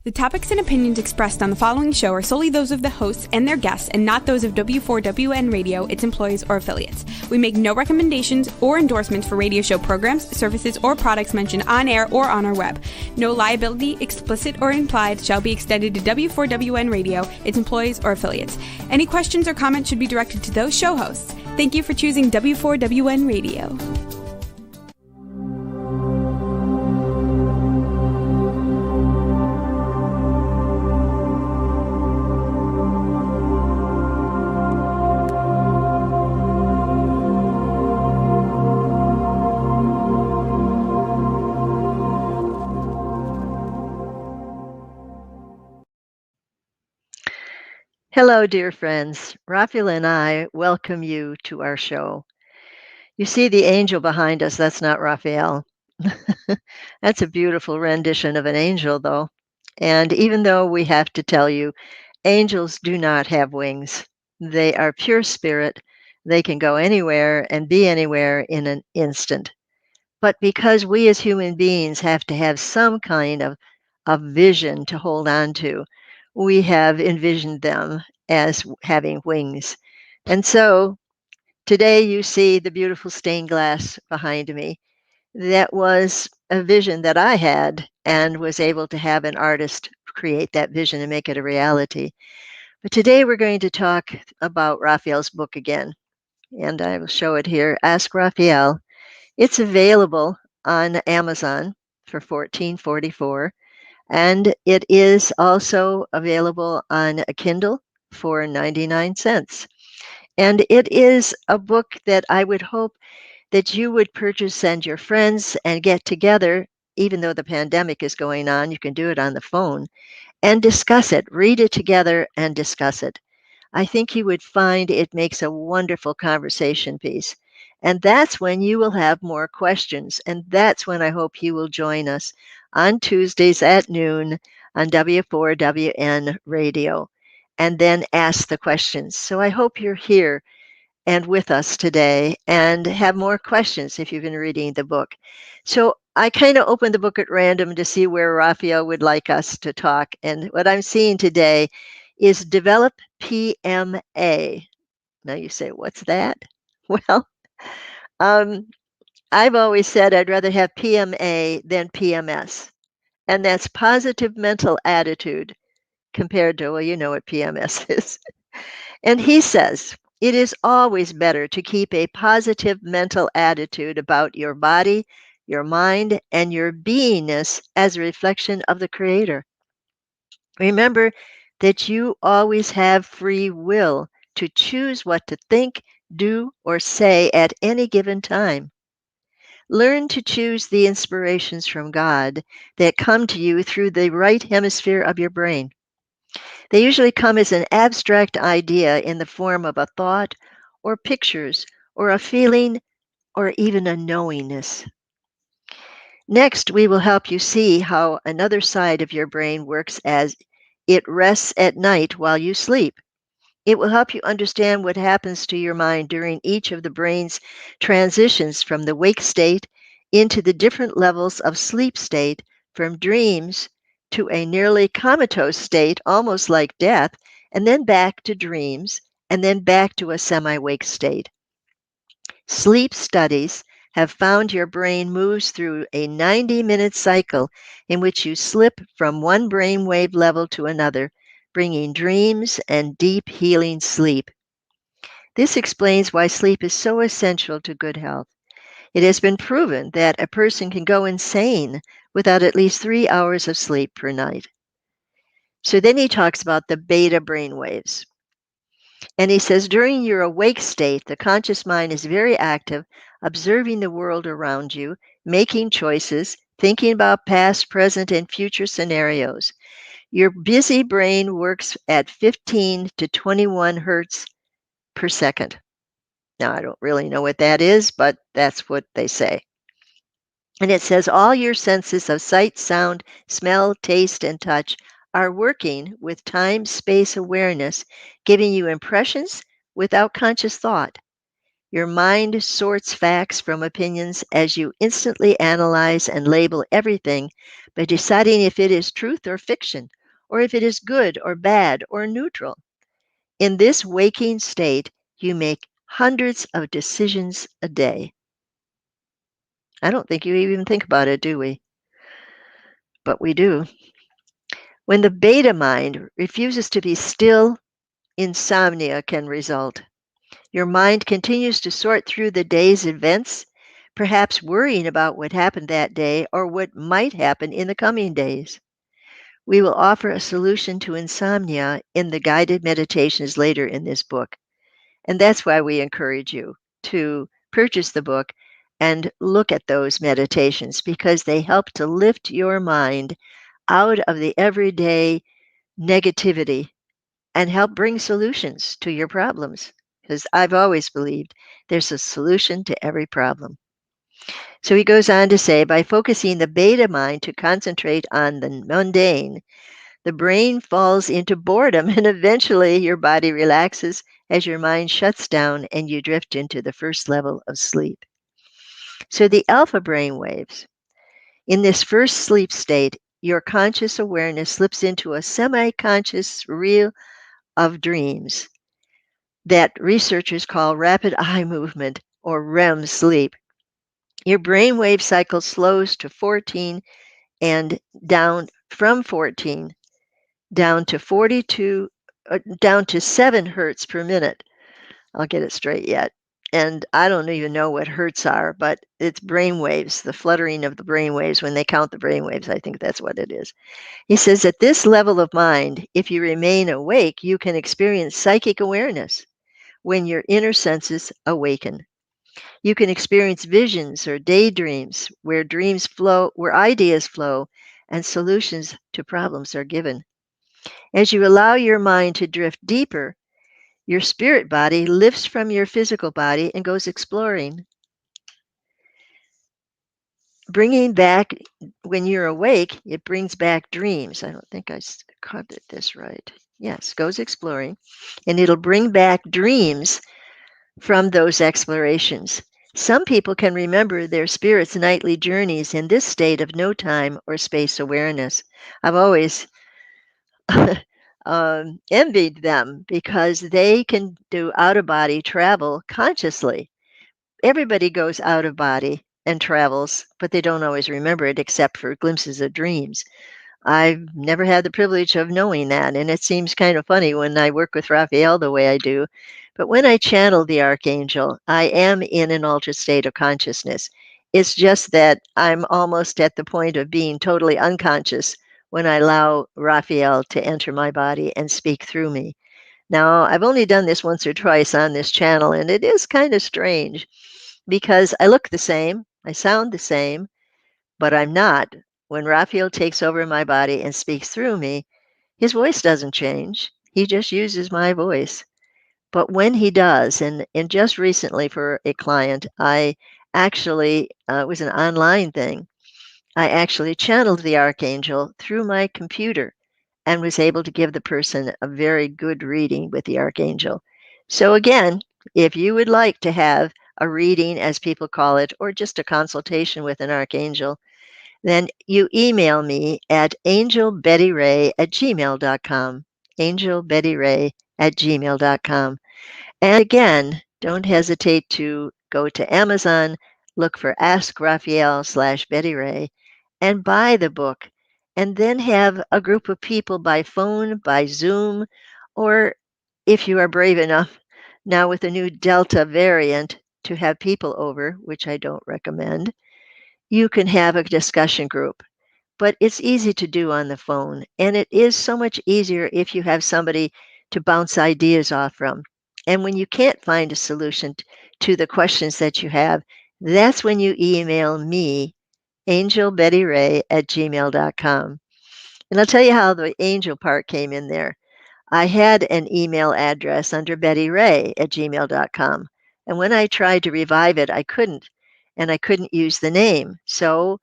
The topics and opinions expressed on the following show are solely those of the hosts and their guests and not those of W4WN Radio, its employees, or affiliates. We make no recommendations or endorsements for radio show programs, services, or products mentioned on air or on our web. No liability, explicit or implied, shall be extended to W4WN Radio, its employees, or affiliates. Any questions or comments should be directed to those show hosts. Thank you for choosing W4WN Radio. Hello, dear friends. Raphael and I welcome you to our show. You see the angel behind us, that's not Raphael. That's a beautiful rendition of an angel, though. And even though we have to tell you, angels do not have wings. They are pure spirit. They can go anywhere and be anywhere in an instant. But because we as human beings have to have some kind of vision to hold on to, we have envisioned them as having wings. And so today you see the beautiful stained glass behind me. That was a vision that I had and was able to have an artist create that vision and make it a reality. But today we're going to talk about Raphael's book again. And I will show it here, Ask Raphael. It's available on Amazon for $14.44. And it is also available on a Kindle for 99 cents. And it is a book that I would hope that you would purchase and your friends and get together, even though the pandemic is going on, you can do it on the phone, and discuss it. Read it together and discuss it. I think you would find it makes a wonderful conversation piece. And that's when you will have more questions. And that's when I hope you will join us on Tuesdays at noon on W4WN Radio and then ask the questions. So I hope you're here and with us today and have more questions if you've been reading the book. So I kind of opened the book at random to see where Raphael would like us to talk. And what I'm seeing today is develop PMA. Now you say, what's that? Well, I've always said I'd rather have PMA than PMS. And that's positive mental attitude compared to, well, you know what PMS is. And he says, it is always better to keep a positive mental attitude about your body, your mind, and your beingness as a reflection of the Creator. Remember that you always have free will to choose what to think, do, or say at any given time. Learn to choose the inspirations from God that come to you through the right hemisphere of your brain. They usually come as an abstract idea in the form of a thought or pictures or a feeling or even a knowingness. Next, we will help you see how another side of your brain works as it rests at night while you sleep. It will help you understand what happens to your mind during each of the brain's transitions from the wake state into the different levels of sleep state, from dreams to a nearly comatose state, almost like death, and then back to dreams, and then back to a semi-wake state. Sleep studies have found your brain moves through a 90-minute cycle in which you slip from one brainwave level to another, bringing dreams and deep healing sleep. This explains why sleep is so essential to good health. It has been proven that a person can go insane without at least 3 hours of sleep per night. So then he talks about the beta brainwaves. And he says, during your awake state, the conscious mind is very active, observing the world around you, making choices, thinking about past, present, and future scenarios. Your busy brain works at 15 to 21 hertz per second. Now, I don't really know what that is, but that's what they say. And it says all your senses of sight, sound, smell, taste, and touch are working with time-space awareness, giving you impressions without conscious thought. Your mind sorts facts from opinions as you instantly analyze and label everything by deciding if it is truth or fiction, or if it is good or bad or neutral. In this waking state, you make hundreds of decisions a day. I don't think you even think about it, do we? But we do. When the beta mind refuses to be still, insomnia can result. Your mind continues to sort through the day's events, perhaps worrying about what happened that day or what might happen in the coming days. We will offer a solution to insomnia in the guided meditations later in this book. And that's why we encourage you to purchase the book and look at those meditations because they help to lift your mind out of the everyday negativity and help bring solutions to your problems. Because I've always believed there's a solution to every problem. So he goes on to say by focusing the beta mind to concentrate on the mundane, the brain falls into boredom and eventually your body relaxes as your mind shuts down and you drift into the first level of sleep. So the alpha brain waves. In this first sleep state, your conscious awareness slips into a semi conscious reel of dreams that researchers call rapid eye movement or REM sleep. Your brainwave cycle slows to 14 and down from 14 down to 42 down to 7 hertz per minute. I'll get it straight yet. And I don't even know what hertz are, but it's brain waves, the fluttering of the brain waves. When they count the brain waves, I think that's what it is. He says at this level of mind, if you remain awake, you can experience psychic awareness when your inner senses awaken. You can experience visions or daydreams where dreams flow, where ideas flow, and solutions to problems are given. As you allow your mind to drift deeper, your spirit body lifts from your physical body and goes exploring, bringing back, when you're awake, it brings back dreams. I don't think I covered this right. Yes, goes exploring, and it'll bring back dreams from those explorations. Some people can remember their spirit's nightly journeys in this state of no time or space awareness. I've always envied them because they can do out of body travel consciously. Everybody goes out of body and travels, but they don't always remember it except for glimpses of dreams. I've never had the privilege of knowing that, and it seems kind of funny when I work with Raphael the way I do. But when I channel the Archangel, I am in an altered state of consciousness. It's just that I'm almost at the point of being totally unconscious when I allow Raphael to enter my body and speak through me. Now, I've only done this once or twice on this channel, and it is kind of strange because I look the same, I sound the same, but I'm not. When Raphael takes over my body and speaks through me, his voice doesn't change. He just uses my voice. But when he does, and just recently for a client, I actually, it was an online thing, I actually channeled the Archangel through my computer and was able to give the person a very good reading with the Archangel. So again, if you would like to have a reading, as people call it, or just a consultation with an Archangel, then you email me at angelbettyray@gmail.com, angelbettyray@gmail.com. And again, don't hesitate to go to Amazon, look for Ask Raphael / Betty Ray, and buy the book. And then have a group of people by phone, by Zoom, or if you are brave enough, now with the new Delta variant, to have people over, which I don't recommend, you can have a discussion group. But it's easy to do on the phone, and it is so much easier if you have somebody to bounce ideas off from. And when you can't find a solution to the questions that you have, that's when you email me, angelbettyray@gmail.com. And I'll tell you how the angel part came in there. I had an email address under bettyray@gmail.com. And when I tried to revive it, I couldn't. And I couldn't use the name. So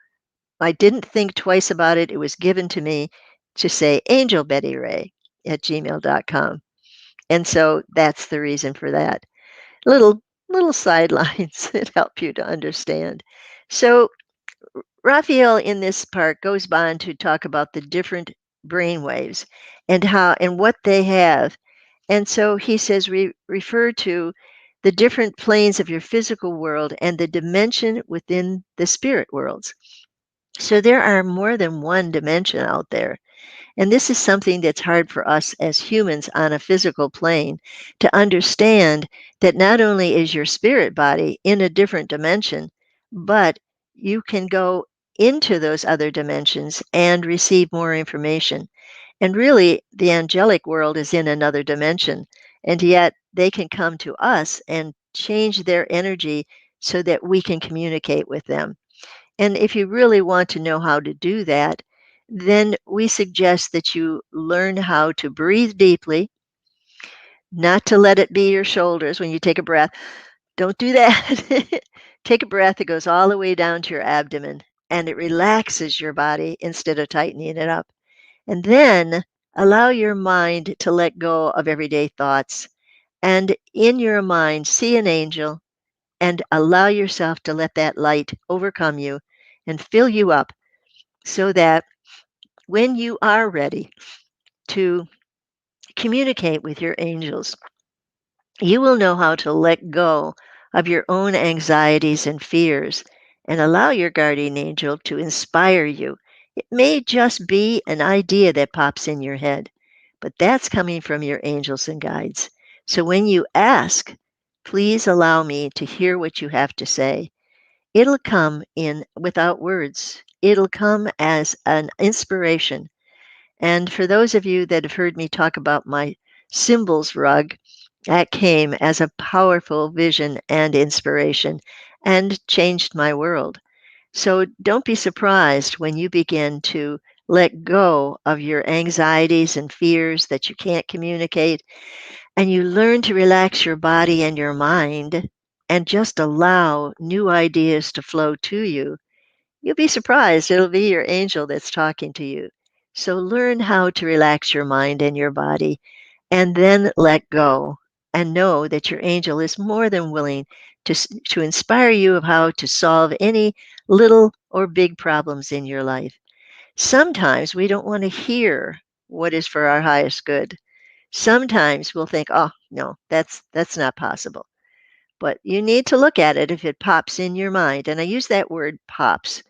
I didn't think twice about it. It was given to me to say angelbettyray@gmail.com. And so that's the reason for that. Little little sidelines that help you to understand. So, Raphael in this part goes on to talk about the different brain waves and how and what they have. And so he says refer to the different planes of your physical world and the dimension within the spirit worlds. So there are more than one dimension out there. And this is something that's hard for us as humans on a physical plane to understand, that not only is your spirit body in a different dimension, but you can go into those other dimensions and receive more information. And really, the angelic world is in another dimension, and yet they can come to us and change their energy so that we can communicate with them. And if you really want to know how to do that, then we suggest that you learn how to breathe deeply, not to let it be your shoulders when you take a breath. Don't do that. Take a breath that goes all the way down to your abdomen, and it relaxes your body instead of tightening it up. And then allow your mind to let go of everyday thoughts. And in your mind, see an angel and allow yourself to let that light overcome you and fill you up, so that when you are ready to communicate with your angels, you will know how to let go of your own anxieties and fears and allow your guardian angel to inspire you. It may just be an idea that pops in your head, but that's coming from your angels and guides. So when you ask, please allow me to hear what you have to say, it'll come in without words. It'll come as an inspiration. And for those of you that have heard me talk about my symbols rug, that came as a powerful vision and inspiration and changed my world. So don't be surprised when you begin to let go of your anxieties and fears that you can't communicate, and you learn to relax your body and your mind and just allow new ideas to flow to you. You'll be surprised. It'll be your angel that's talking to you. So learn how to relax your mind and your body, and then let go, and know that your angel is more than willing to inspire you of how to solve any little or big problems in your life. Sometimes we don't want to hear what is for our highest good. Sometimes we'll think, oh, no, that's not possible. But you need to look at it if it pops in your mind. And I use that word pops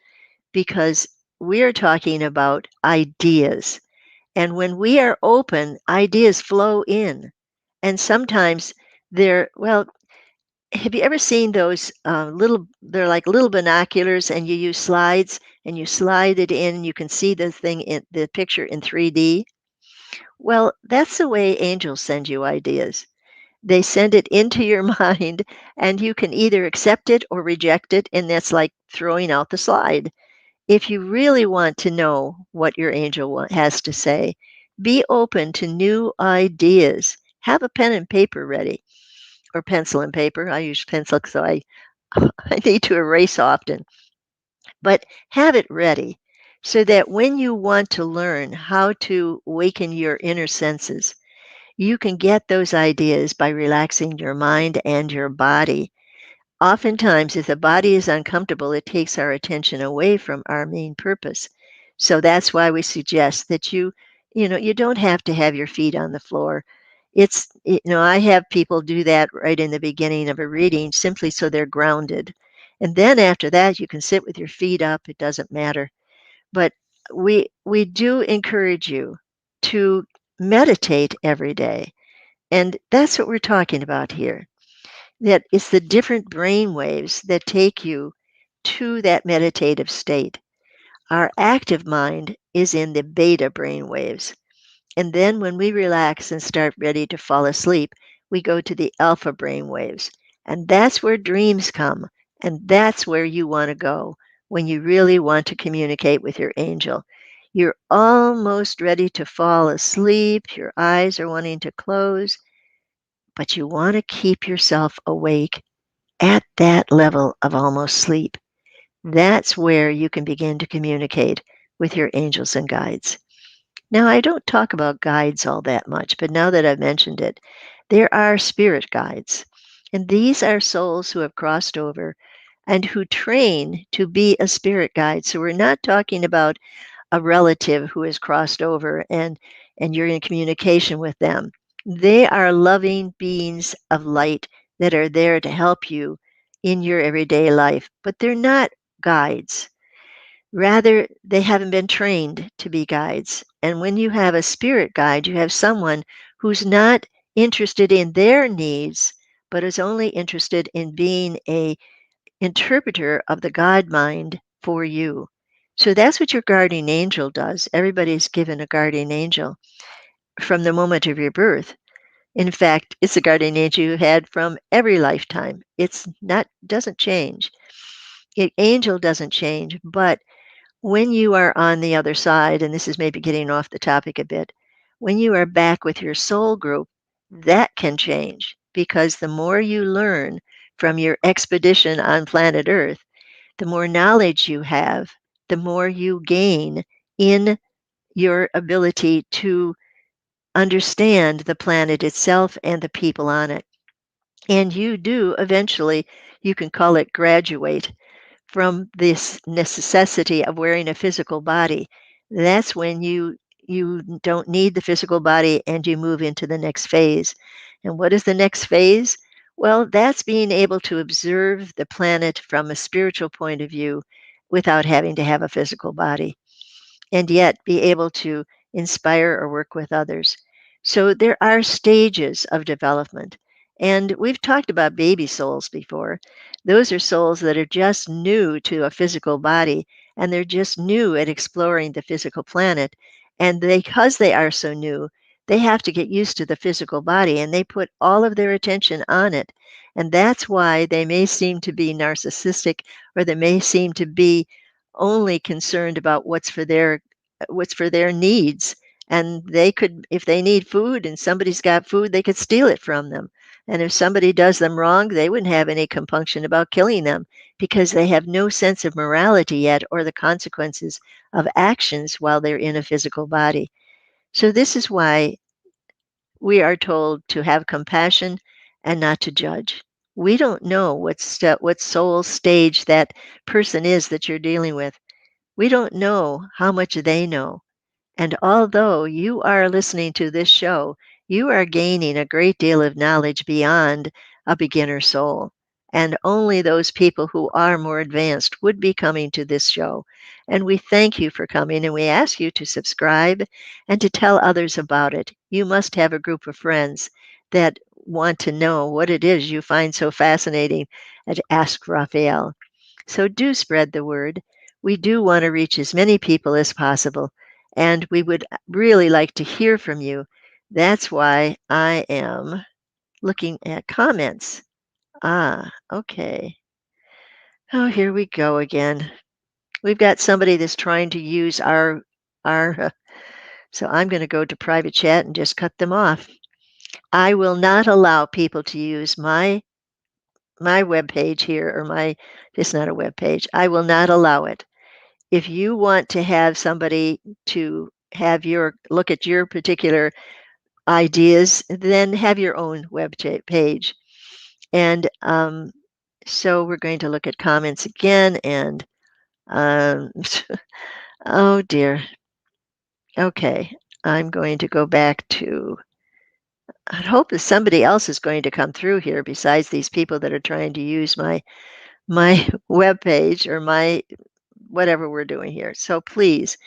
because we're talking about ideas. And when we are open, ideas flow in. And sometimes well, have you ever seen those they're like little binoculars, and you use slides and you slide it in and you can see the thing in the picture in 3D? Well, that's the way angels send you ideas. They send it into your mind, and you can either accept it or reject it, and that's like throwing out the slide. If you really want to know what your angel has to say, be open to new ideas. Have a pen and paper ready, or pencil and paper. I use pencil so I need to erase often, but have it ready so that when you want to learn how to awaken your inner senses, you can get those ideas by relaxing your mind and your body. Oftentimes, if the body is uncomfortable, it takes our attention away from our main purpose. So that's why we suggest that you don't have to have your feet on the floor. I have people do that right in the beginning of a reading simply so they're grounded. And then after that, you can sit with your feet up. It doesn't matter. But we do encourage you to meditate every day. And that's what we're talking about here, that it's the different brain waves that take you to that meditative state. Our active mind is in the beta brain waves. And then when we relax and start ready to fall asleep, we go to the alpha brain waves. And that's where dreams come. And that's where you want to go when you really want to communicate with your angel. You're almost ready to fall asleep. Your eyes are wanting to close, but you want to keep yourself awake at that level of almost sleep. That's where you can begin to communicate with your angels and guides. Now, I don't talk about guides all that much, but now that I've mentioned it, there are spirit guides. And these are souls who have crossed over and who train to be a spirit guide. So we're not talking about a relative who has crossed over and you're in communication with them. They are loving beings of light that are there to help you in your everyday life, but they're not guides. Rather, they haven't been trained to be guides. And when you have a spirit guide, you have someone who's not interested in their needs, but is only interested in being a interpreter of the God mind for you. So that's what your guardian angel does. Everybody's given a guardian angel from the moment of your birth. In fact, it's a guardian angel you had from every lifetime. It's not doesn't change. Angel doesn't change, but when you are on the other side, and this is maybe getting off the topic a bit, when you are back with your soul group, that can change because the more you learn from your expedition on planet Earth, the more knowledge you have, the more you gain in your ability to understand the planet itself and the people on it. And you do eventually, you can call it graduate from this necessity of wearing a physical body. That's when you don't need the physical body and you move into the next phase. And what is the next phase? Well, that's being able to observe the planet from a spiritual point of view without having to have a physical body and yet be able to inspire or work with others. So there are stages of development. And we've talked about baby souls before. Those are souls that are just new to a physical body and they're just new at exploring the physical planet. And because they are so new, they have to get used to the physical body and they put all of their attention on it. And that's why they may seem to be narcissistic or they may seem to be only concerned about what's for their needs, and they could, if they need food and somebody's got food, they could steal it from them, and if somebody does them wrong, they wouldn't have any compunction about killing them because they have no sense of morality yet or the consequences of actions while they're in a physical body. So this is why we are told to have compassion and not to judge. We don't know what soul stage that person is that you're dealing with. We don't know how much they know. And although you are listening to this show, you are gaining a great deal of knowledge beyond a beginner soul. And only those people who are more advanced would be coming to this show. And we thank you for coming and we ask you to subscribe and to tell others about it. You must have a group of friends that want to know what it is you find so fascinating at Ask Raphael. So do spread the word. We do want to reach as many people as possible, and we would really like to hear from you. That's why I am looking at comments. Okay. Oh, here we go again. We've got somebody that's trying to use our so I'm going to go to private chat and just cut them off. I will not allow people to use my web page here or my it's not a web page. I will not allow it. If you want to have somebody to have your look at your particular ideas, then have your own page. And so we're going to look at comments again. And oh dear. Okay, I'm going to go back to. I hope that somebody else is going to come through here besides these people that are trying to use my web page or my whatever we're doing here. So please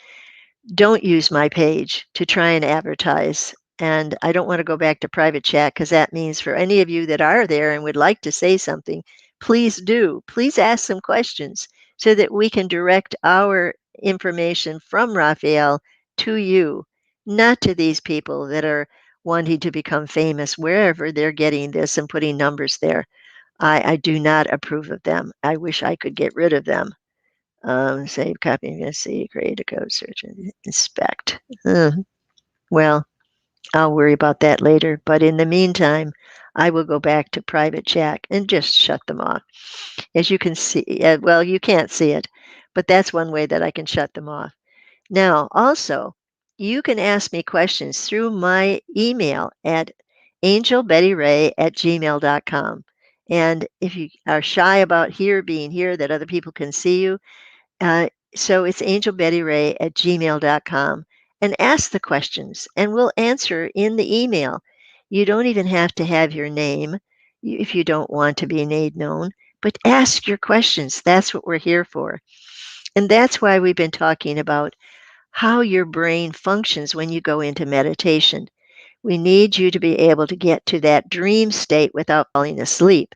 don't use my page to try and advertise. And I don't want to go back to private chat because that means for any of you that are there and would like to say something, please do. Please ask some questions so that we can direct our information from Raphael to you, not to these people that are wanting to become famous wherever they're getting this and putting numbers there. I do not approve of them. I wish I could get rid of them. Save copy. I'm going to see, create a code search and inspect. Well, I'll worry about that later. But in the meantime, I will go back to private chat and just shut them off. As you can see, well, you can't see it, but that's one way that I can shut them off. Now, also, you can ask me questions through my email at angelbettyray@gmail.com. And if you are shy about being here, that other people can see you, uh, so it's angelbettyray@gmail.com, and ask the questions, and we'll answer in the email. You don't even have to have your name if you don't want to be made known, but ask your questions. That's what we're here for. And that's why we've been talking about how your brain functions when you go into meditation. We need you to be able to get to that dream state without falling asleep.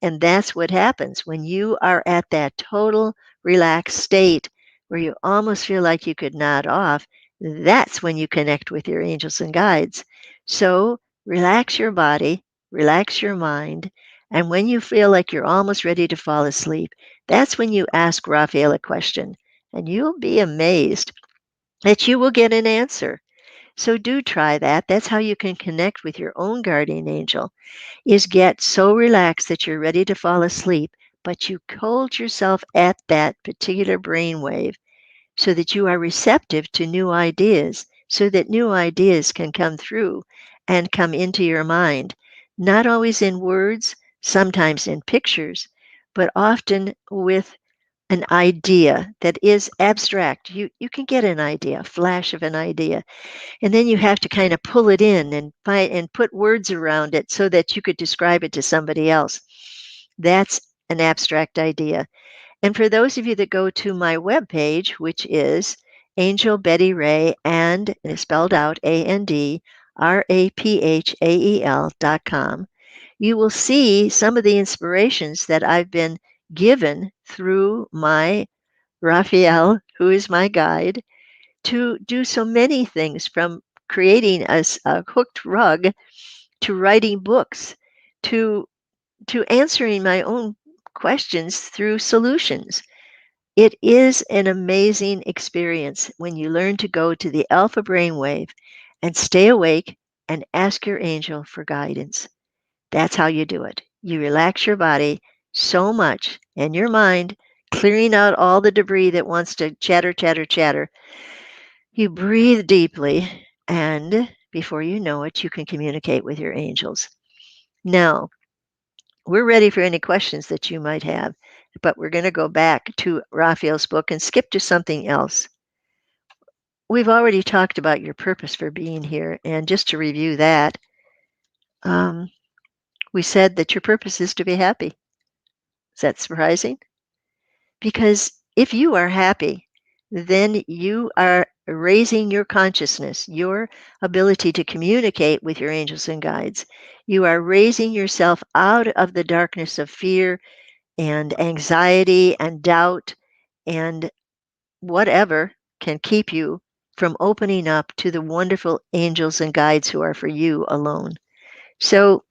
And that's what happens when you are at that total relaxed state where you almost feel like you could nod off. That's when you connect with your angels and guides. So relax your body, relax your mind. And when you feel like you're almost ready to fall asleep, that's when you ask Raphael a question. And you'll be amazed that you will get an answer. So do try that. That's how you can connect with your own guardian angel, is get so relaxed that you're ready to fall asleep, but you hold yourself at that particular brainwave so that you are receptive to new ideas, so that new ideas can come through and come into your mind, not always in words, sometimes in pictures, but often with an idea that is abstract. You can get an idea, a flash of an idea, and then you have to kind of pull it in and find and put words around it so that you could describe it to somebody else. That's an abstract idea. And for those of you that go to my webpage, which is Angel Betty Ray, and it's spelled out ANDRAPHAEL.com, you will see some of the inspirations that I've been given through my Raphael, who is my guide, to do so many things, from creating a hooked rug to writing books to answering my own questions through solutions. It is an amazing experience when you learn to go to the alpha brainwave and stay awake and ask your angel for guidance. That's how you do it. You relax your body so much and your mind, clearing out all the debris that wants to chatter, chatter, chatter. You breathe deeply, and before you know it, you can communicate with your angels. Now, we're ready for any questions that you might have, but we're going to go back to Raphael's book and skip to something else. We've already talked about your purpose for being here, and just to review that, um, we said that your purpose is to be happy. Is that surprising? Because if you are happy, then you are raising your consciousness, your ability to communicate with your angels and guides. You are raising yourself out of the darkness of fear and anxiety and doubt and whatever can keep you from opening up to the wonderful angels and guides who are for you alone. So,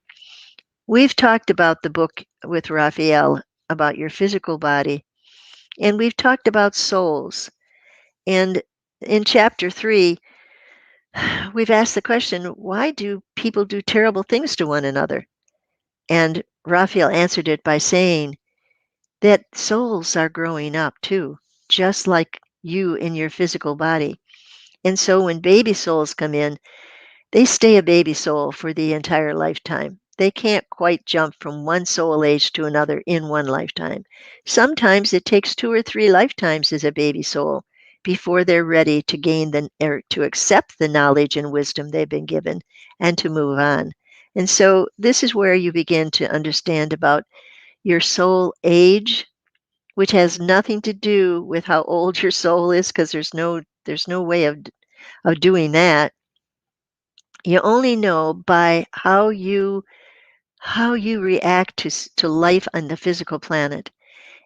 we've talked about the book with Raphael about your physical body, and we've talked about souls. And in chapter 3, we've asked the question, why do people do terrible things to one another? And Raphael answered it by saying that souls are growing up too, just like you in your physical body. And so when baby souls come in, they stay a baby soul for the entire lifetime. They can't quite jump from one soul age to another in one lifetime. Sometimes it takes 2 or 3 lifetimes as a baby soul before they're ready to gain or to accept the knowledge and wisdom they've been given and to move on. And so this is where you begin to understand about your soul age, which has nothing to do with how old your soul is, because there's no way of doing that. You only know by how you react to life on the physical planet.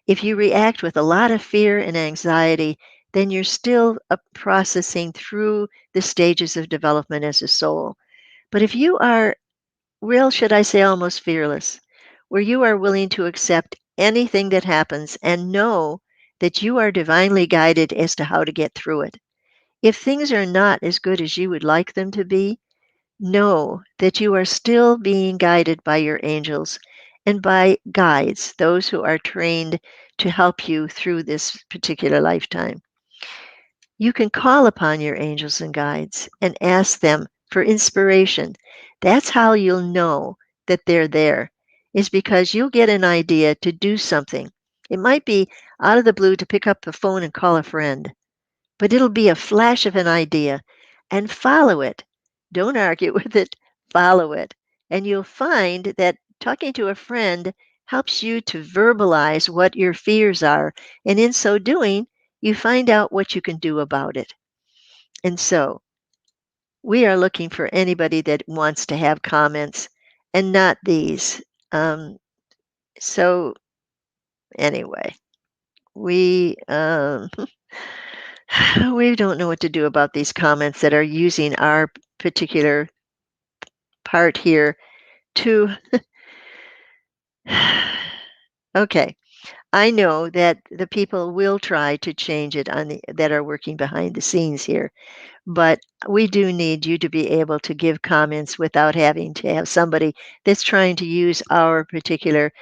If you react with a lot of fear and anxiety, then you're still processing through the stages of development as a soul. But if you are real, should I say, almost fearless, where you are willing to accept anything that happens and know that you are divinely guided as to how to get through it. If things are not as good as you would like them to be, know that you are still being guided by your angels and by guides, those who are trained to help you through this particular lifetime. You can call upon your angels and guides and ask them for inspiration. That's how you'll know that they're there. is because you'll get an idea to do something. It might be out of the blue to pick up the phone and call a friend, but it'll be a flash of an idea, and follow it. Don't argue with it, follow it. And you'll find that talking to a friend helps you to verbalize what your fears are. And in so doing, you find out what you can do about it. And so we are looking for anybody that wants to have comments and not these. Um, so, anyway, we. We don't know what to do about these comments that are using our particular part here to. Okay, I know that the people will try to change it that are working behind the scenes here, but we do need you to be able to give comments without having to have somebody that's trying to use our particular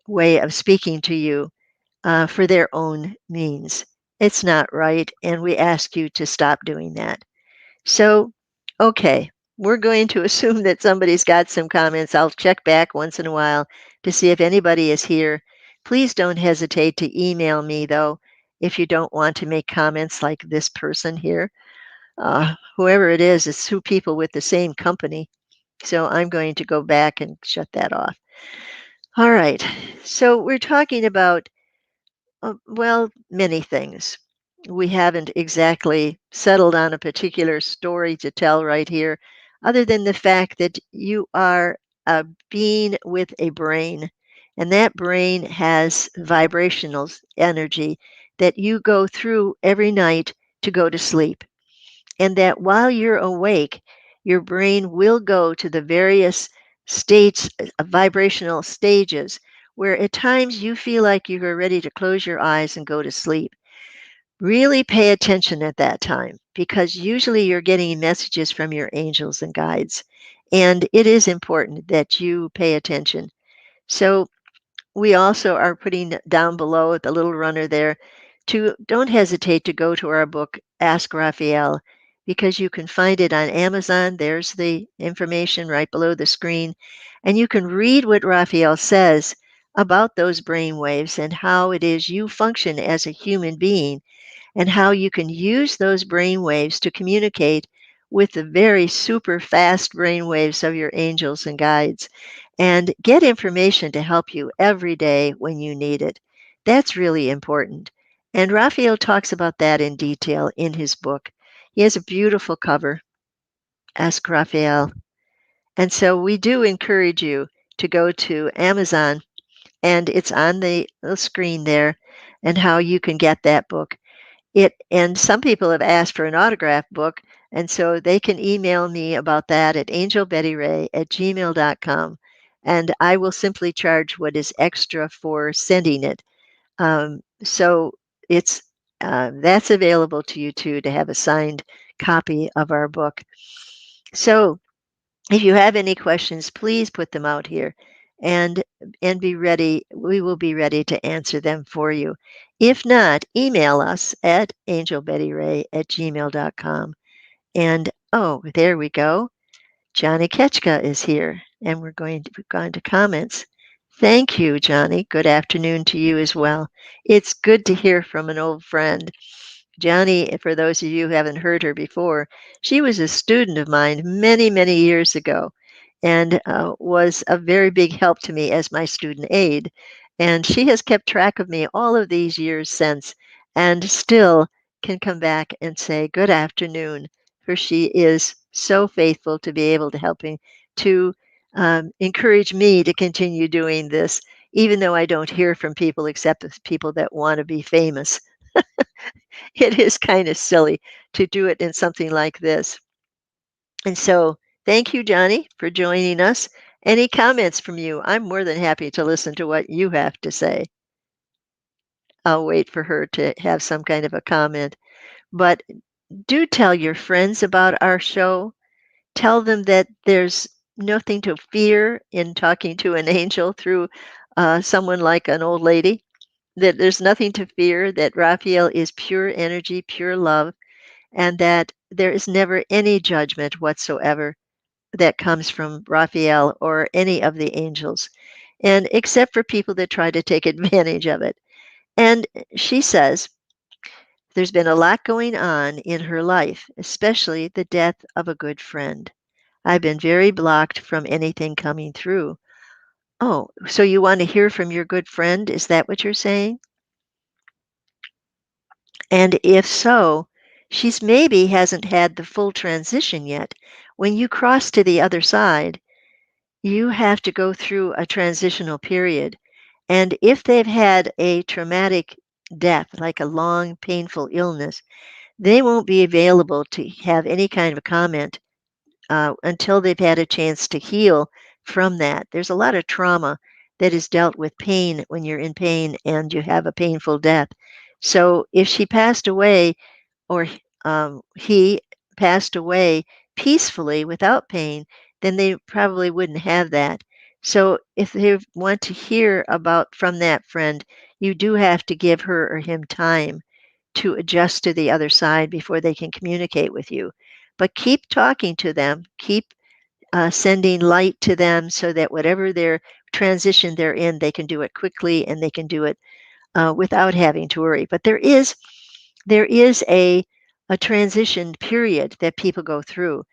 way of speaking to you for their own means. It's not right, and we ask you to stop doing that. So, okay, we're going to assume that somebody's got some comments. I'll check back once in a while to see if anybody is here. Please don't hesitate to email me, though, if you don't want to make comments like this person here. Whoever it is, it's two people with the same company. So I'm going to go back and shut that off. All right. So we're talking about well, many things. We haven't exactly settled on a particular story to tell right here, other than the fact that you are a being with a brain, and that brain has vibrational energy that you go through every night to go to sleep. And that while you're awake, your brain will go to the various states, vibrational stages, where at times you feel like you are ready to close your eyes and go to sleep. Really pay attention at that time because usually you're getting messages from your angels and guides. And it is important that you pay attention. So we also are putting down below the little runner there to don't hesitate to go to our book, Ask Raphael, because you can find it on Amazon. There's the information right below the screen. And you can read what Raphael says about those brain waves and how it is you function as a human being and how you can use those brain waves to communicate with the very super fast brain waves of your angels and guides and get information to help you every day when you need it. That's really important. And Raphael talks about that in detail in his book. He has a beautiful cover, Ask Raphael. And so we do encourage you to go to Amazon, and it's on the screen there, and how you can get that book. And some people have asked for an autograph book, and so they can email me about that at angelbettyray@gmail.com, and I will simply charge what is extra for sending it. So it's that's available to you too to have a signed copy of our book. So if you have any questions, please put them out here and be ready. We will be ready to answer them for you. If not, email us at angelbettyray@gmail.com. And oh, there we go. Johnny Ketchka is here, and we've gone to comments. Thank you, Johnny. Good afternoon to you as well. It's good to hear from an old friend. Johnny, for those of you who haven't heard her before, she was a student of mine many, many years ago and was a very big help to me as my student aide. And she has kept track of me all of these years since and still can come back and say, Good afternoon, for she is so faithful to be able to helping to encourage me to continue doing this, even though I don't hear from people except the people that want to be famous. It is kind of silly to do it in something like this. And so, thank you, Johnny, for joining us. Any comments from you? I'm more than happy to listen to what you have to say. I'll wait for her to have some kind of a comment. But do tell your friends about our show. Tell them that there's nothing to fear in talking to an angel through someone like an old lady, that there's nothing to fear, that Raphael is pure energy, pure love, and that there is never any judgment whatsoever that comes from Raphael or any of the angels. and except for people that try to take advantage of it. And she says there's been a lot going on in her life, especially the death of a good friend. I've been very blocked from anything coming through. Oh, so you want to hear from your good friend? Is that what you're saying? And if so, she's maybe hasn't had the full transition yet. When you cross to the other side, you have to go through a transitional period. And if they've had a traumatic death, like a long, painful illness, they won't be available to have any kind of comment until they've had a chance to heal from that. There's a lot of trauma that is dealt with pain when you're in pain and you have a painful death. So if she passed away or he passed away peacefully without pain, then they probably wouldn't have that. So if they want to hear about from that friend, you do have to give her or him time to adjust to the other side before they can communicate with you. But keep talking to them, keep sending light to them so that whatever their transition they're in, they can do it quickly and they can do it without having to worry. But there is a transition period that people go through.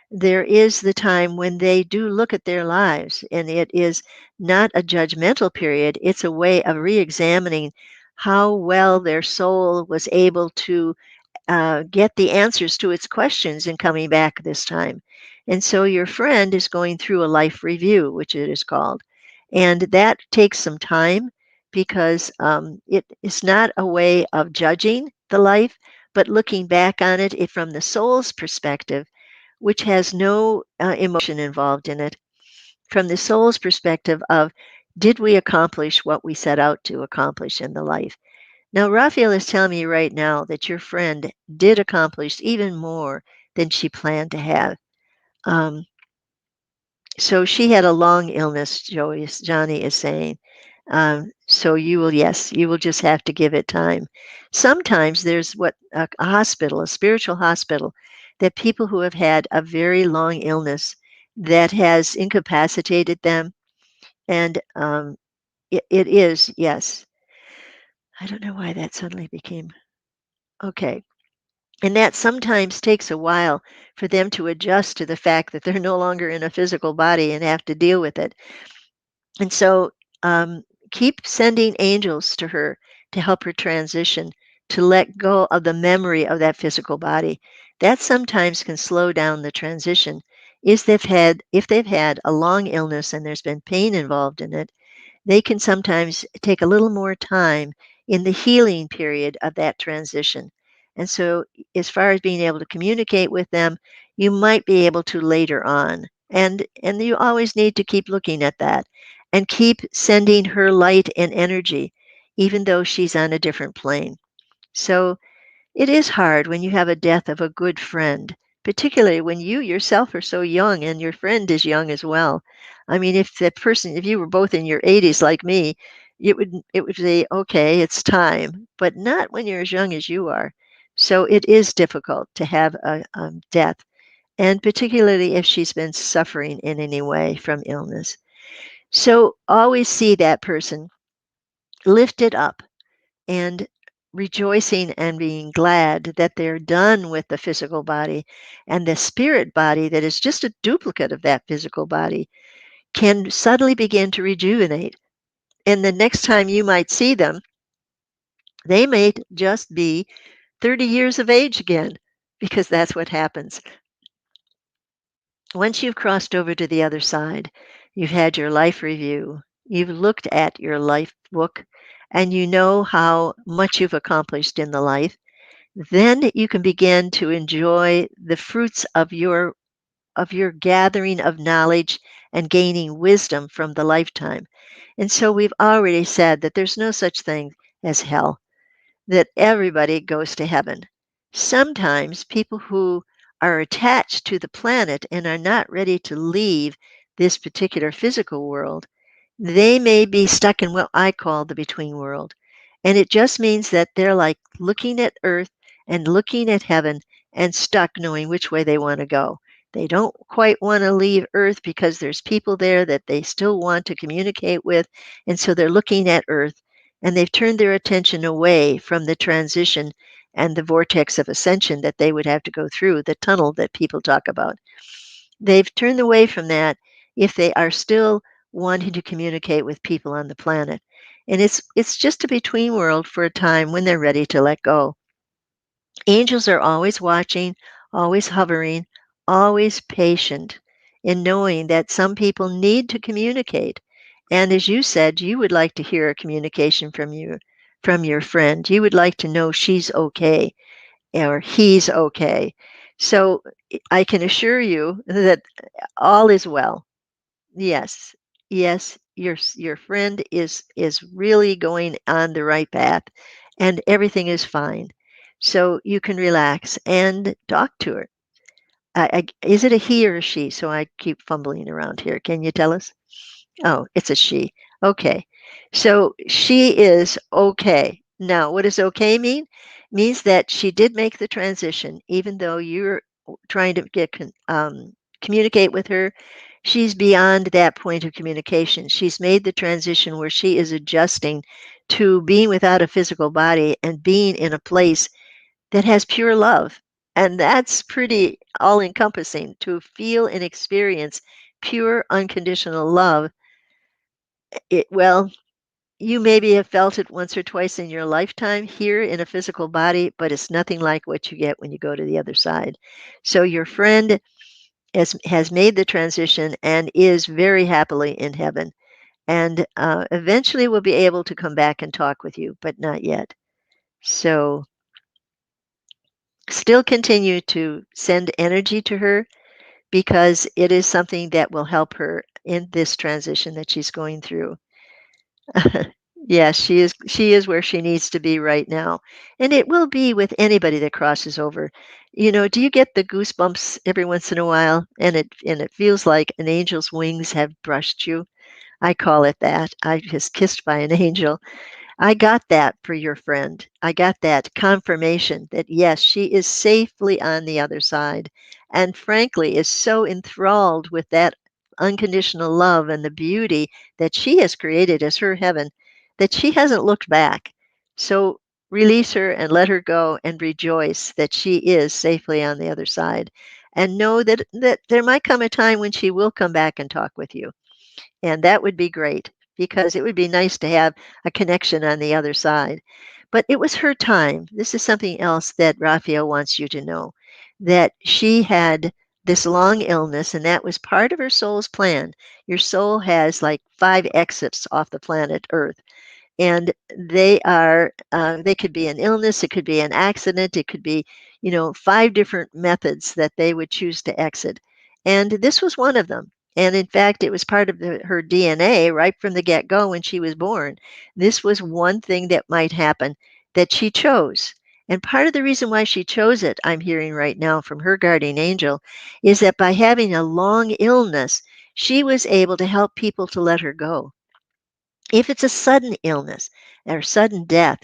There is the time when they do look at their lives, and it is not a judgmental period. It's a way of re-examining how well their soul was able to get the answers to its questions in coming back this time. And so your friend is going through a life review, which it is called. And that takes some time because it is not a way of judging the life, but looking back on it from the soul's perspective, which has no emotion involved in it. From the soul's perspective of, did we accomplish what we set out to accomplish in the life? Now, Raphael is telling me right now that your friend did accomplish even more than she planned to have. Um, so she had a long illness, Johnny is saying. So yes, you will just have to give it time. Sometimes there's what a hospital, a spiritual hospital, that people who have had a very long illness that has incapacitated them, and it is, yes. I don't know why that suddenly became okay. And that sometimes takes a while for them to adjust to the fact that they're no longer in a physical body and have to deal with it. And so keep sending angels to her to help her transition, to let go of the memory of that physical body. That sometimes can slow down the transition. If they've had a long illness and there's been pain involved in it, they can sometimes take a little more time in the healing period of that transition. And so, as far as being able to communicate with them, you might be able to later on. And you always need to keep looking at that and keep sending her light and energy, even though she's on a different plane. So it is hard when you have a death of a good friend, particularly when you yourself are so young and your friend is young as well. I mean, if you were both in your 80s like me, it would say, okay, it's time, but not when you're as young as you are. So it is difficult to have a death, and particularly if she's been suffering in any way from illness. So always see that person lifted up and rejoicing and being glad that they're done with the physical body, and the spirit body that is just a duplicate of that physical body can suddenly begin to rejuvenate. And the next time you might see them, they may just be 30 years of age again, because that's what happens. Once you've crossed over to the other side, you've had your life review, you've looked at your life book, and you know how much you've accomplished in the life. Then you can begin to enjoy the fruits of your gathering of knowledge and gaining wisdom from the lifetime. And so we've already said that there's no such thing as hell, that everybody goes to heaven. Sometimes people who are attached to the planet and are not ready to leave this particular physical world, they may be stuck in what I call the between world. And it just means that they're like looking at earth and looking at heaven and stuck knowing which way they want to go. They don't quite want to leave Earth because there's people there that they still want to communicate with. And so they're looking at Earth and they've turned their attention away from the transition and the vortex of ascension that they would have to go through, the tunnel that people talk about. They've turned away from that if they are still wanting to communicate with people on the planet. And it's just a between world for a time when they're ready to let go. Angels are always watching, always hovering, always patient in knowing that some people need to communicate. And as you said, you would like to hear a communication from your friend. You would like to know she's okay or he's okay. So I can assure you that all is well. Yes. Yes, your friend is really going on the right path and everything is fine. So you can relax and talk to her. Is it a he or a she? So I keep fumbling around here. Can you tell us? Oh, it's a she. Okay. So she is okay. Now, what does okay mean? Means that she did make the transition, even though you're trying to communicate with her. She's beyond that point of communication. She's made the transition where she is adjusting to being without a physical body and being in a place that has pure love. And that's pretty all encompassing to feel and experience pure unconditional love. Well, you maybe have felt it once or twice in your lifetime here in a physical body, but it's nothing like what you get when you go to the other side. So your friend has made the transition and is very happily in heaven, and eventually will be able to come back and talk with you, but not yet. So still continue to send energy to her because it is something that will help her in this transition that she's going through. Yes, she is where she needs to be right now. And it will be with anybody that crosses over. Do you get the goosebumps every once in a while and it feels like an angel's wings have brushed you? I call it that. I was kissed by an angel. I got that for your friend. I got that confirmation that yes, she is safely on the other side. And frankly, is so enthralled with that unconditional love and the beauty that she has created as her heaven that she hasn't looked back. So release her and let her go and rejoice that she is safely on the other side. And know that there might come a time when she will come back and talk with you. And that would be great because it would be nice to have a connection on the other side. But it was her time. This is something else that Raphael wants you to know that she had this long illness, and that was part of her soul's plan. Your soul has like 5 exits off the planet Earth, and they could be an illness, it could be an accident, it could be 5 different methods that they would choose to exit, and this was one of them. And in fact, it was part of her DNA right from the get-go when she was born. This was one thing that might happen that she chose. And part of the reason why she chose it, I'm hearing right now from her guardian angel, is that by having a long illness, she was able to help people to let her go. If it's a sudden illness or sudden death,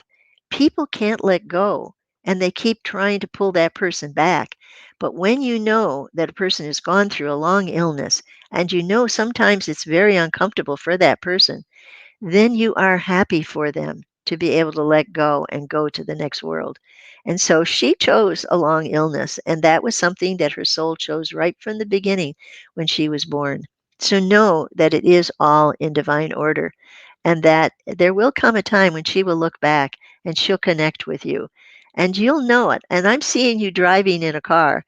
people can't let go and they keep trying to pull that person back. But when you know that a person has gone through a long illness and you know sometimes it's very uncomfortable for that person, then you are happy for them to be able to let go and go to the next world. And so she chose a long illness, and that was something that her soul chose right from the beginning when she was born. So know that it is all in divine order and that there will come a time when she will look back and she'll connect with you and you'll know it. And I'm seeing you driving in a car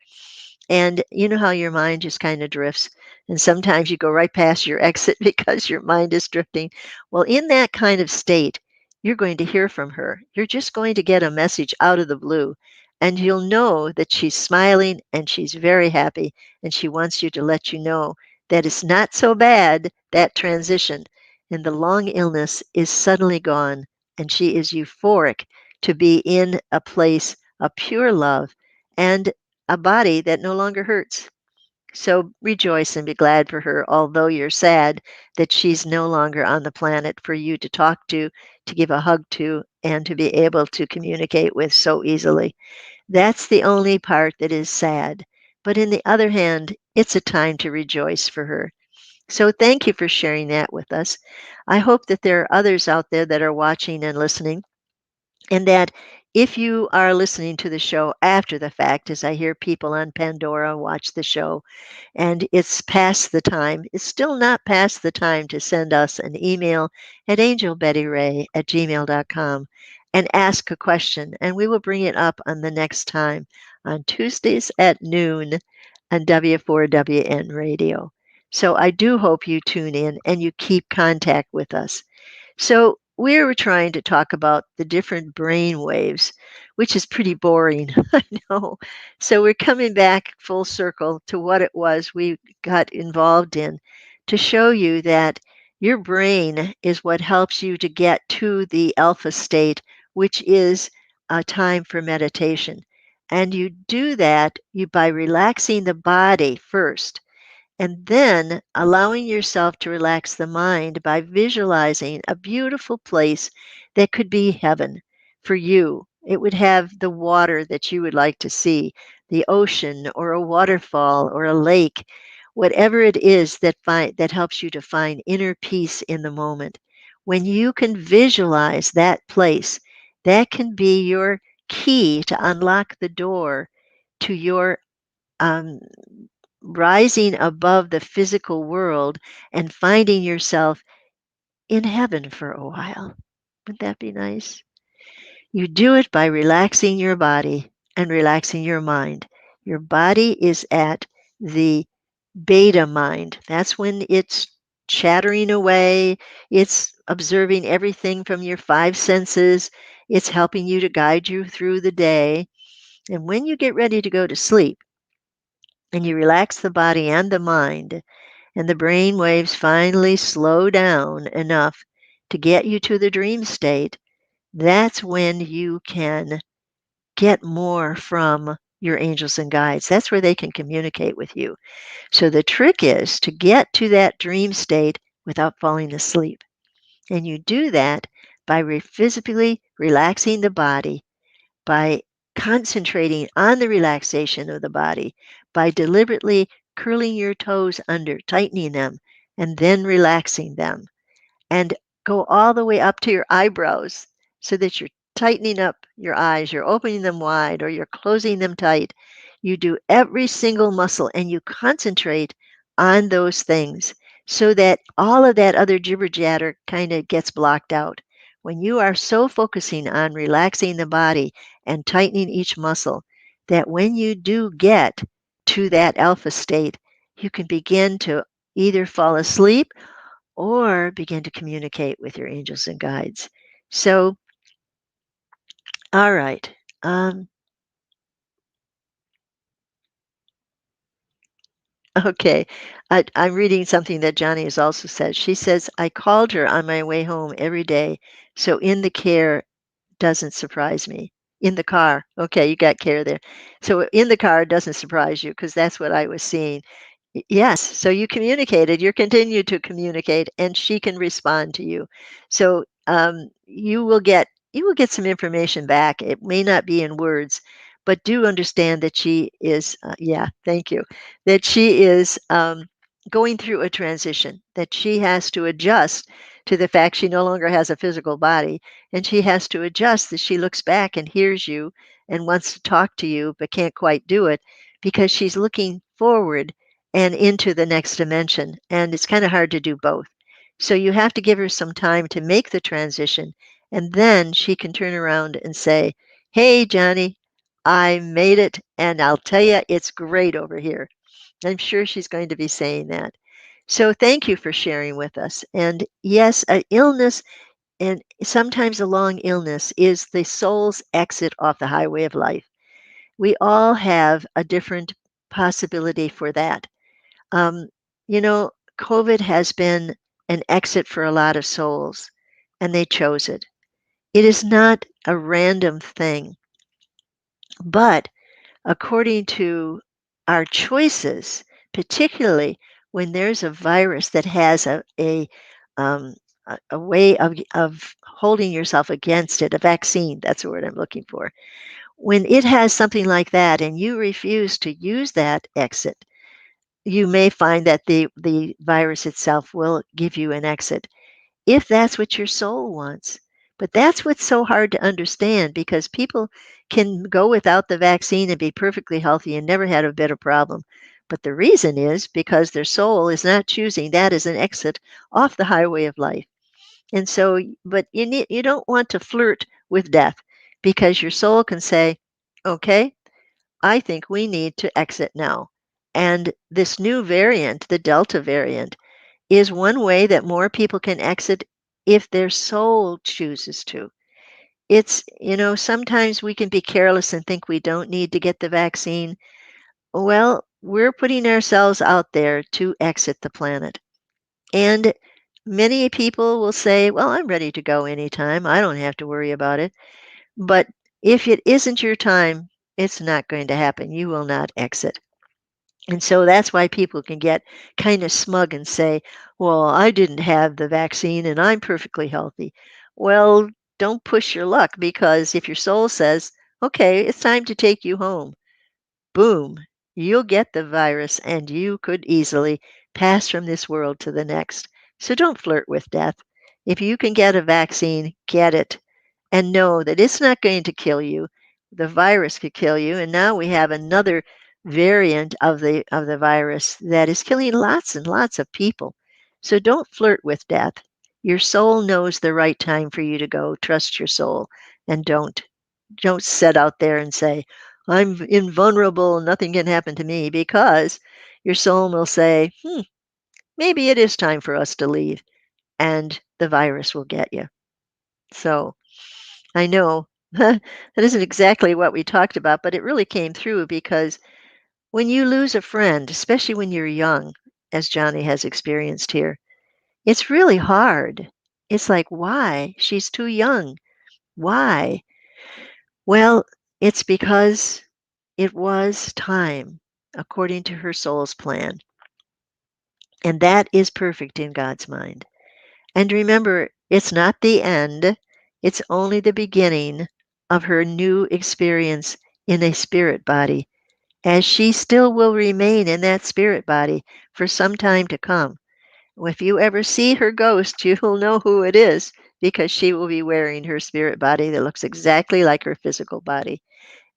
and you know how your mind just kind of drifts. And sometimes you go right past your exit because your mind is drifting. Well, in that kind of state, you're going to hear from her. You're just going to get a message out of the blue. And you'll know that she's smiling and she's very happy. And she wants you to let you know that it's not so bad, that transition. And the long illness is suddenly gone. And she is euphoric to be in a place of pure love and a body that no longer hurts. So rejoice and be glad for her, although you're sad that she's no longer on the planet for you to talk to give a hug to, and to be able to communicate with so easily. That's the only part that is sad. but in the other hand, it's a time to rejoice for her. So thank you for sharing that with us. I hope that there are others out there that are watching and listening, and that if you are listening to the show after the fact, as I hear people on Pandora watch the show, and it's past the time, it's still not past the time to send us an email at angelbettyray@gmail.com and ask a question, and we will bring it up on the next time on Tuesdays at noon on W4WN Radio. So I do hope you tune in and you keep contact with us. So we were trying to talk about the different brain waves, which is pretty boring, I know. So we're coming back full circle to what it was we got involved in to show you that your brain is what helps you to get to the alpha state, which is a time for meditation. And you do that by relaxing the body first, and then allowing yourself to relax the mind by visualizing a beautiful place that could be heaven for you. It would have the water that you would like to see, the ocean or a waterfall or a lake, whatever it is that helps you to find inner peace in the moment. When you can visualize that place, that can be your key to unlock the door to your um, rising above the physical world and finding yourself in heaven for a while. Wouldn't that be nice? You do it by relaxing your body and relaxing your mind. Your body is at the beta mind. That's when it's chattering away, it's observing everything from your five senses, it's helping you to guide you through the day. And when you get ready to go to sleep and you relax the body and the mind, and the brain waves finally slow down enough to get you to the dream state, that's when you can get more from your angels and guides. That's where they can communicate with you. So the trick is to get to that dream state without falling asleep. And you do that by physically relaxing the body, by concentrating on the relaxation of the body, by deliberately curling your toes under, tightening them, and then relaxing them, and go all the way up to your eyebrows so that you're tightening up your eyes, you're opening them wide, or you're closing them tight. You do every single muscle and you concentrate on those things so that all of that other jibber jatter kind of gets blocked out. When you are so focusing on relaxing the body and tightening each muscle, that when you do get to that alpha state, you can begin to either fall asleep or begin to communicate with your angels and guides. So, all right. Um, okay. I'm reading something that Johnny has also said. She says, I called her on my way home every day. So in the care doesn't surprise me. In the car. Okay, you got care there. So in the car doesn't surprise you because that's what I was seeing. Yes, so you communicated, you continue to communicate, and she can respond to you. So you will get some information back. It may not be in words, but do understand that she is yeah, thank you. That she is going through a transition, that she has to adjust to the fact she no longer has a physical body, and she has to adjust that she looks back and hears you and wants to talk to you but can't quite do it because she's looking forward and into the next dimension. And it's kind of hard to do both. So you have to give her some time to make the transition. And then she can turn around and say, Hey, Johnny, I made it. And I'll tell you, it's great over here. I'm sure she's going to be saying that. So thank you for sharing with us. And yes, an illness and sometimes a long illness is the soul's exit off the highway of life. We all have a different possibility for that. um, COVID has been an exit for a lot of souls, and they chose it. It is not a random thing, but according to our choices, particularly when there's a virus that has um, a way of holding yourself against it, a vaccine, that's the word I'm looking for. When it has something like that and you refuse to use that exit, you may find that the virus itself will give you an exit if that's what your soul wants. But that's what's so hard to understand because people can go without the vaccine and be perfectly healthy and never had a bit of problem. But the reason is because their soul is not choosing that as an exit off the highway of life. And so, but you don't want to flirt with death because your soul can say, okay, I think we need to exit now. And this new variant, the Delta variant, is one way that more people can exit if their soul chooses to. Sometimes we can be careless and think we don't need to get the vaccine. Well, we're putting ourselves out there to exit the planet. And many people will say, well, I'm ready to go anytime. I don't have to worry about it. But if it isn't your time, it's not going to happen. You will not exit. And so that's why people can get kind of smug and say, well, I didn't have the vaccine and I'm perfectly healthy. Well, don't push your luck because if your soul says, okay, it's time to take you home, boom, you'll get the virus and you could easily pass from this world to the next. So don't flirt with death. If you can get a vaccine, get it and know that it's not going to kill you. The virus could kill you, and now we have another variant of the virus that is killing lots and lots of people. So don't flirt with death. Your soul knows the right time for you to go. Trust your soul and don't set out there and say, I'm invulnerable, nothing can happen to me, because your soul will say, maybe it is time for us to leave, and the virus will get you. So I know that isn't exactly what we talked about, but it really came through because when you lose a friend, especially when you're young, as Johnny has experienced here, it's really hard. It's like, why? She's too young. Why? Well, it's because it was time according to her soul's plan. And that is perfect in God's mind. And remember, it's not the end, it's only the beginning of her new experience in a spirit body, as she still will remain in that spirit body for some time to come. If you ever see her ghost, you'll know who it is because she will be wearing her spirit body that looks exactly like her physical body.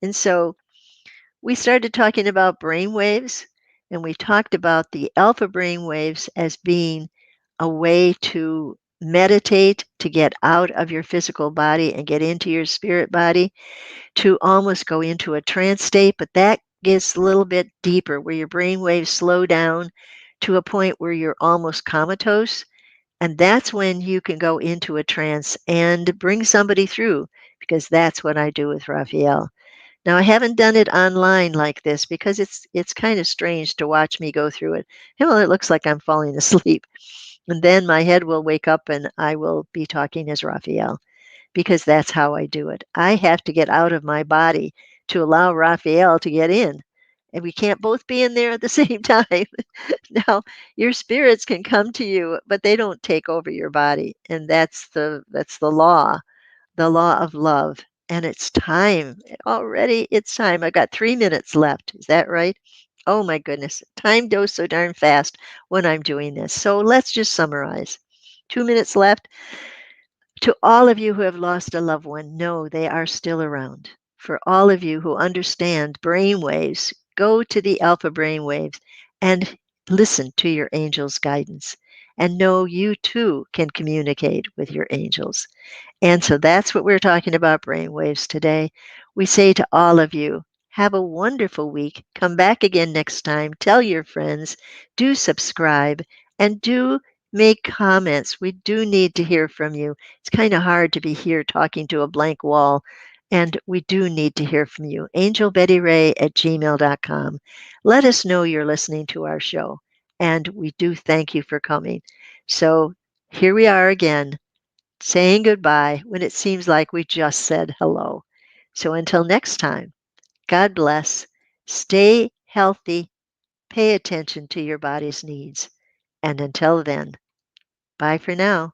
And so we started talking about brain waves, and we talked about the alpha brain waves as being a way to meditate, to get out of your physical body and get into your spirit body, to almost go into a trance state, but that gets a little bit deeper where your brain waves slow down to a point where you're almost comatose. And that's when you can go into a trance and bring somebody through, because that's what I do with Raphael. Now, I haven't done it online like this because it's kind of strange to watch me go through it. Well, it looks like I'm falling asleep. And then my head will wake up and I will be talking as Raphael because that's how I do it. I have to get out of my body to allow Raphael to get in. And we can't both be in there at the same time. Now, your spirits can come to you, but they don't take over your body. And that's the law of love. And it's time. Already it's time. I've got 3 minutes left. Is that right? Oh my goodness. Time goes so darn fast when I'm doing this. So let's just summarize. 2 minutes left. To all of you who have lost a loved one, know they are still around. For all of you who understand brain waves, go to the alpha brain waves and listen to your angel's guidance. And know you too can communicate with your angels. And so that's what we're talking about brainwaves today. We say to all of you, have a wonderful week. Come back again next time. Tell your friends. Do subscribe and do make comments. We do need to hear from you. It's kind of hard to be here talking to a blank wall. And we do need to hear from you. angelbettyray@gmail.com. Let us know you're listening to our show. And we do thank you for coming. So here we are again, saying goodbye when it seems like we just said hello. So until next time, God bless. Stay healthy. Pay attention to your body's needs. And until then, bye for now.